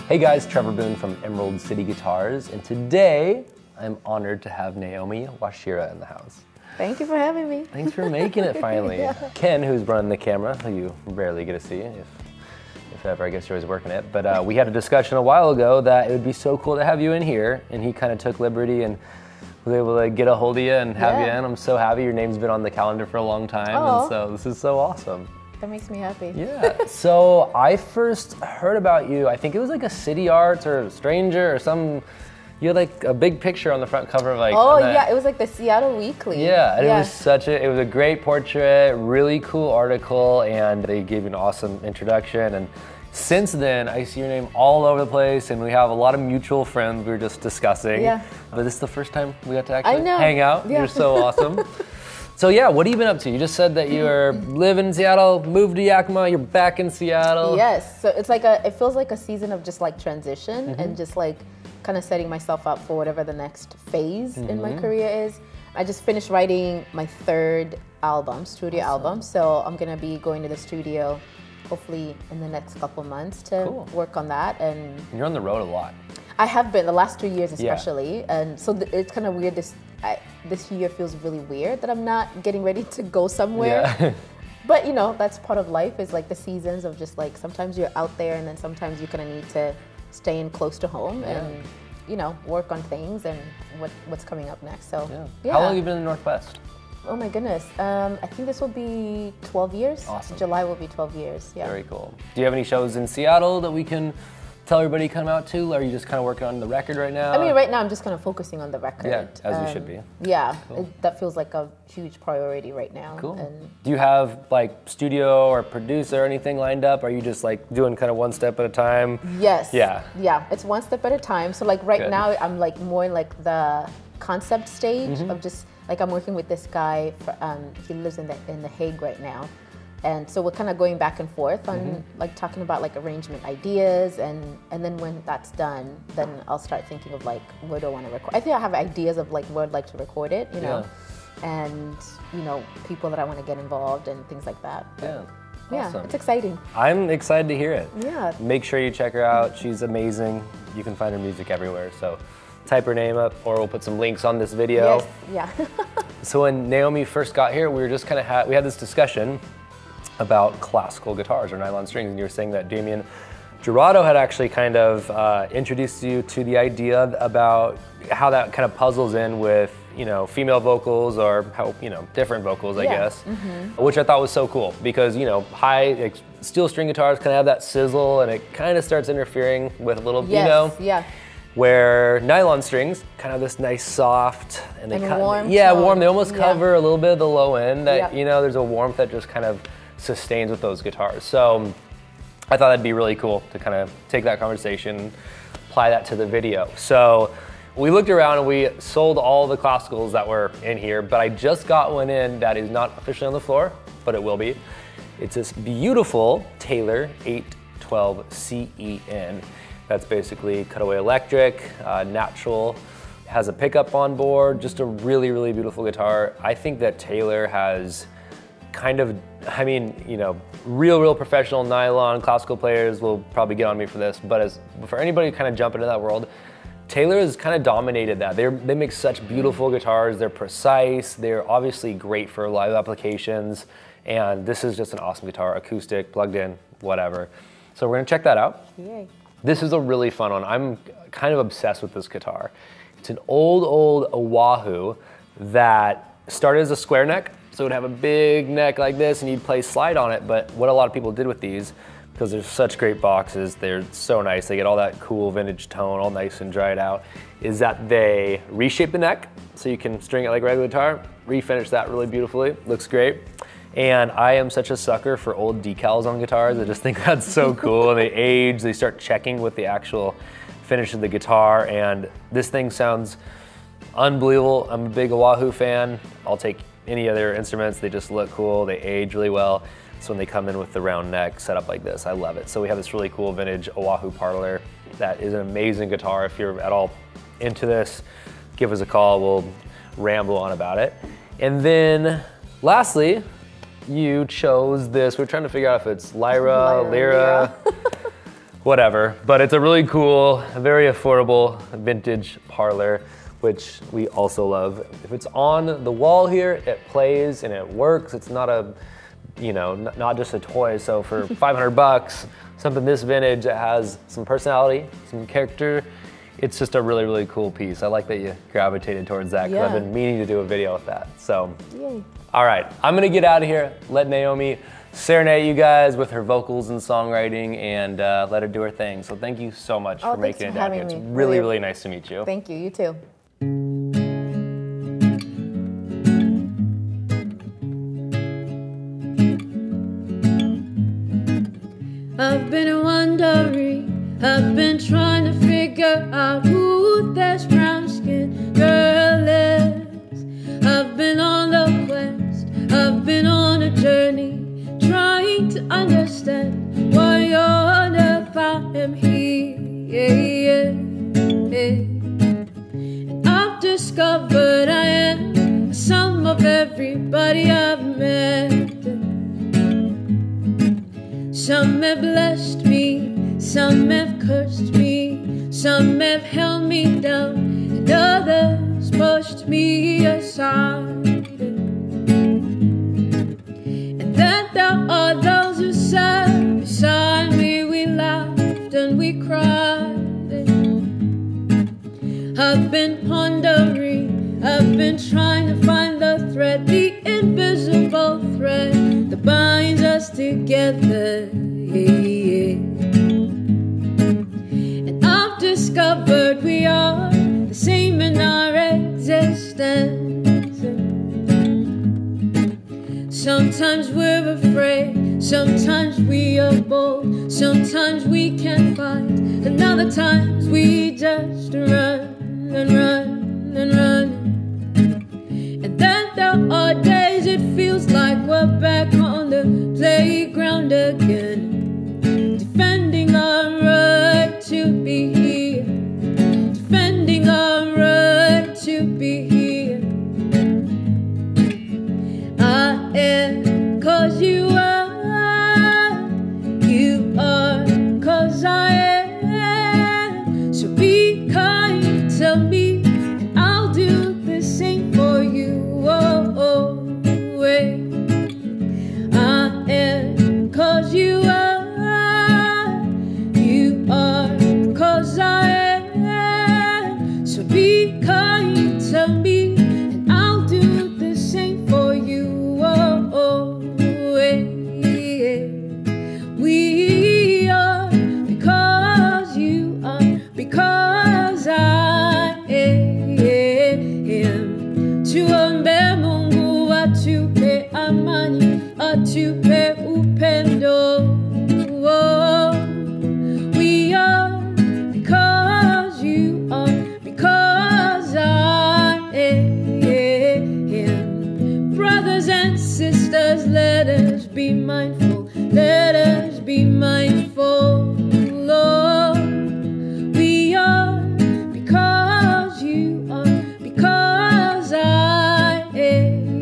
Hey guys, Trevor Boone from Emerald City Guitars, and today I'm honored to have Naomi Wachira in the house. Thank you for having me. Thanks for making it finally. Yeah. Ken, who's running the camera, who you rarely get to see, if ever, I guess you're always working it, but we had a discussion a while ago that it would be so cool to have you in here, and he kind of took liberty and was able to get a hold of you and have you in. I'm so happy. Your name's been on the calendar for a long time, and so this is so awesome. That makes me happy. Yeah. So I first heard about you, I think it was like a City Arts or Stranger or some, you had like a big picture on the front cover of like. Oh yeah, it was like the Seattle Weekly. Yeah, and it was a great portrait, really cool article, and they gave you an awesome introduction. And since then, I see your name all over the place, and we have a lot of mutual friends we were just discussing. Yeah. But this is the first time we got to actually hang out. Yeah. You're so awesome. So yeah, what have you been up to? You just said that you live in Seattle, moved to Yakima, you're back in Seattle. Yes, so it's like it feels like a season of just like transition and just like kind of setting myself up for whatever the next phase in my career is. I just finished writing my third album, studio album, so I'm gonna be going to the studio hopefully in the next couple months to work on that. And you're on the road a lot. I have been, the last 2 years especially, and so it's kind of weird. This year feels really weird that I'm not getting ready to go somewhere. Yeah. But you know, that's part of life, is like the seasons of just like, sometimes you're out there and then sometimes you're gonna need to stay in close to home and, you know, work on things and what's coming up next. So How long have you been in the Northwest? Oh my goodness, I think this will be 12 years. Awesome. July will be 12 years, yeah. Very cool. Do you have any shows in Seattle that we can tell everybody to come out to? Or are you just kind of working on the record right now? I mean, right now I'm just kind of focusing on the record. Yeah, as you should be. Yeah, that feels like a huge priority right now. Cool. And do you have like studio or producer or anything lined up? Are you just like doing kind of one step at a time? Yes. Yeah. Yeah, it's one step at a time. So like right now I'm like more in like the concept stage of just like, I'm working with this guy, he lives in the Hague right now. And so we're kind of going back and forth on like talking about like arrangement ideas, and then when that's done, then I'll start thinking of like, where do I want to record? I think I have ideas of like where I'd like to record it, you know, and you know, people that I want to get involved and things like that. But, awesome. Yeah, it's exciting. I'm excited to hear it. Yeah. Make sure you check her out. She's amazing. You can find her music everywhere. So type her name up, or we'll put some links on this video. Yes. Yeah. So when Naomi first got here, we were just kind of we had this discussion about classical guitars or nylon strings, and you were saying that Damien Gerardo had actually kind of introduced you to the idea about how that kind of puzzles in with, you know, female vocals, or how, you know, different vocals, I guess, which I thought was so cool, because, you know, high like, steel string guitars kind of have that sizzle, and it kind of starts interfering with a little, you know, where nylon strings kind of this nice soft and they warm. Warm. They almost cover a little bit of the low end. That you know, there's a warmth that just kind of sustains with those guitars. So I thought that'd be really cool to kind of take that conversation, apply that to the video. So we looked around and we sold all the classicals that were in here, but I just got one in that is not officially on the floor, but it will be. It's this beautiful Taylor 812 CEN. That's basically cutaway electric, natural, has a pickup on board, just a really, really beautiful guitar. I think that Taylor has kind of, I mean, you know, real professional nylon classical players will probably get on me for this, but for anybody to kind of jump into that world, Taylor has kind of dominated that. They make such beautiful guitars, they're precise, they're obviously great for live applications, and this is just an awesome guitar, acoustic, plugged in, whatever. So we're gonna check that out. Yay. This is a really fun one. I'm kind of obsessed with this guitar. It's an old Oahu that started as a square neck. So it would have a big neck like this and you'd play slide on it. But what a lot of people did with these, because they're such great boxes, they're so nice, they get all that cool vintage tone, all nice and dried out, is that they reshape the neck so you can string it like a regular guitar, refinish that really beautifully, looks great. And I am such a sucker for old decals on guitars. I just think that's so cool. And they age, they start checking with the actual finish of the guitar, and this thing sounds unbelievable. I'm a big Oahu fan. I'll take any other instruments, they just look cool, they age really well. So when they come in with the round neck set up like this, I love it. So we have this really cool vintage Oahu Parlor that is an amazing guitar. If you're at all into this, give us a call, we'll ramble on about it. And then lastly, you chose this, we're trying to figure out if it's Lyra. whatever. But it's a really cool, very affordable vintage parlor, which we also love. If it's on the wall here, it plays and it works. It's not a, you know, not just a toy. So for 500 bucks, something this vintage that has some personality, some character, it's just a really, really cool piece. I like that you gravitated towards that because I've been meaning to do a video with that. So, yay. All right, I'm gonna get out of here, let Naomi serenade you guys with her vocals and songwriting, and let her do her thing. So thank you so much for making it down here. It's really, really nice to meet you. Thank you, you too. I've been wondering, I've been trying to figure out who this brown-skinned girl is. I've been on the quest, I've been on a journey, trying to understand why on earth I am here. And I've discovered I am the sum of everybody I've met. Some have blessed me, some have cursed me, some have held me down, and others pushed me aside. And then there are those who sat beside me, we laughed and we cried. I've been pondering, I've been trying to find the thread, the invisible thread that binds us together. And I've discovered we are the same in our existence. Sometimes we're afraid, sometimes we are bold, sometimes we can't fight, and other times we just run and run and run. And then there are days it feels like we're back on the playground again, defending our right to be here, defending our right to be here. I am 'cause you are, you are 'cause I am. So be kind to me, and I'll do the same for you. I am 'cause you are, you are 'cause I am. So be kind to me, and I'll do the same for you. We are because you are, because I am. Tuombe Mungu atupe amani, atupe upendo. We are because you are, because I am. Brothers and sisters, let us be mindful, let us be mindful, Lord. We are because you are, because I am.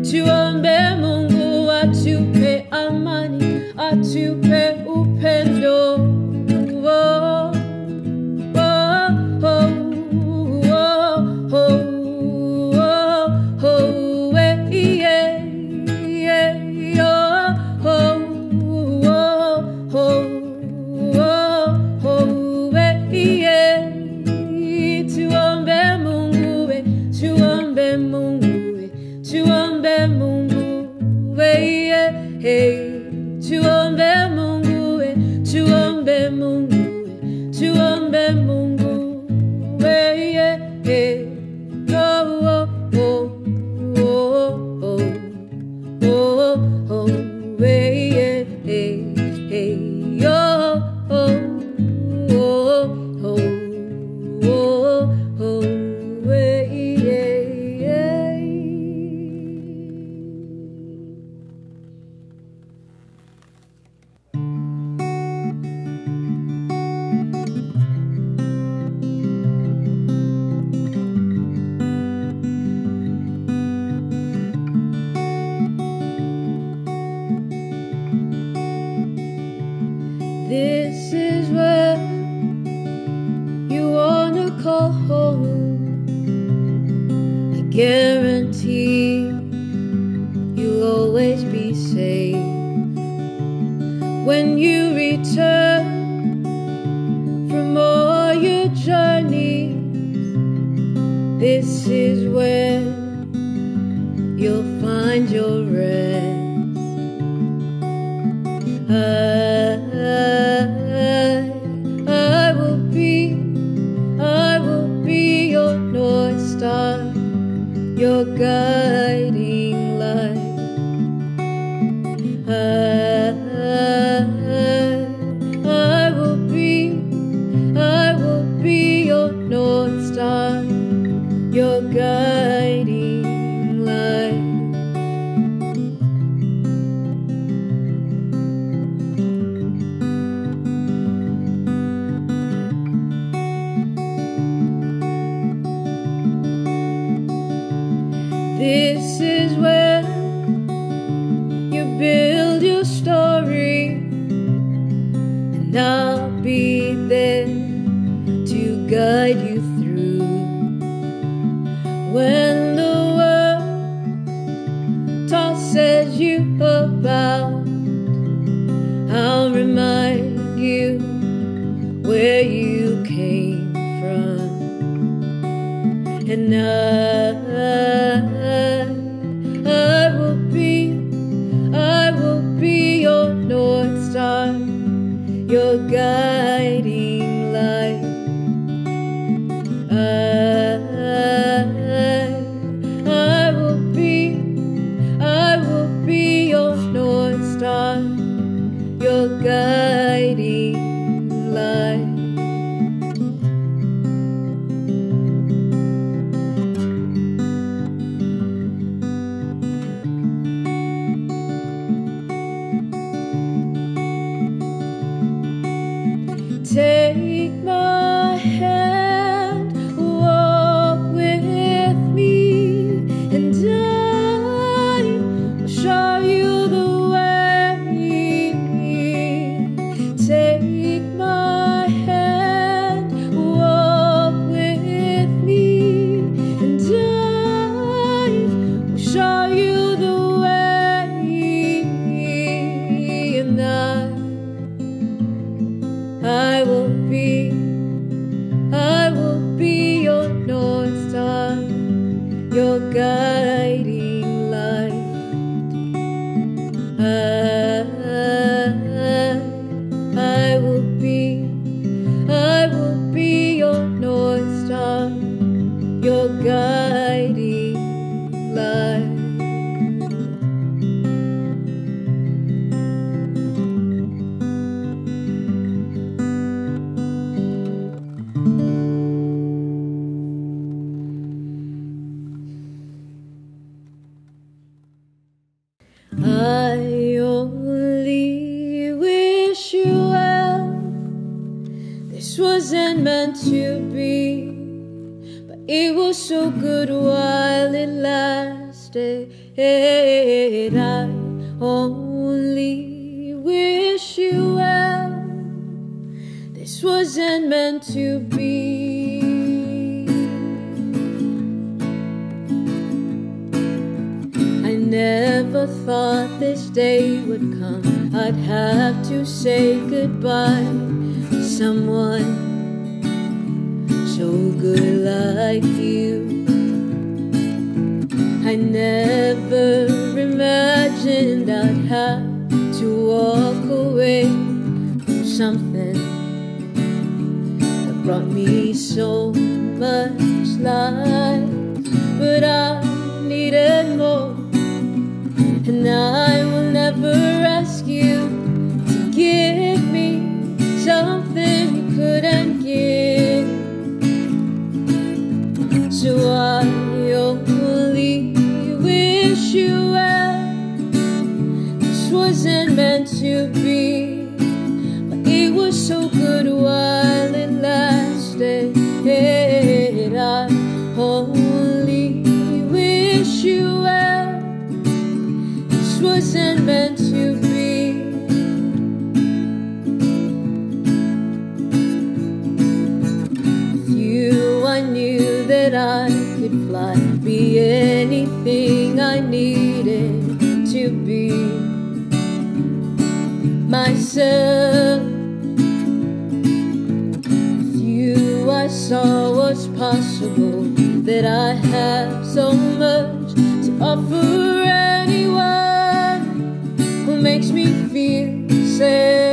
Tuombe Mungu atupe amani, atupe upendo. guarantee you'll always be safe when you return from all your journeys. This is where you'll find your rest. I will be your North Star, your guiding light. I will be your North Star, your guiding light. This is where you build your story, and I'll be there to guide you through. When the world tosses you about, I'll remind you where you came from. And I will be your North Star, your guiding light. I will be your North Star, your guiding light. Take my hand, walk with me, and I will show you the way. Take my hand, walk with me, and I will show you the way. And I will be your North Star, your guiding light. I will be your North Star, your guiding light. I only wish you well. This wasn't meant to be, but it was so good while it lasted. I only wish you well. This wasn't meant to be. I never thought this day would come. I'd have to say goodbye to someone so good like you. I never imagined I'd have to walk away from something that brought me so much life, but I needed more. And I will never ask you to give me something you couldn't give. So I only wish you well. This wasn't meant to be, but it was so good while it lasted. I only wish you well. This wasn't meant to be. With you I knew that I could fly. I'd be anything I needed to be myself. With you I saw what's possible, that I have so much to offer anyone who makes me feel safe.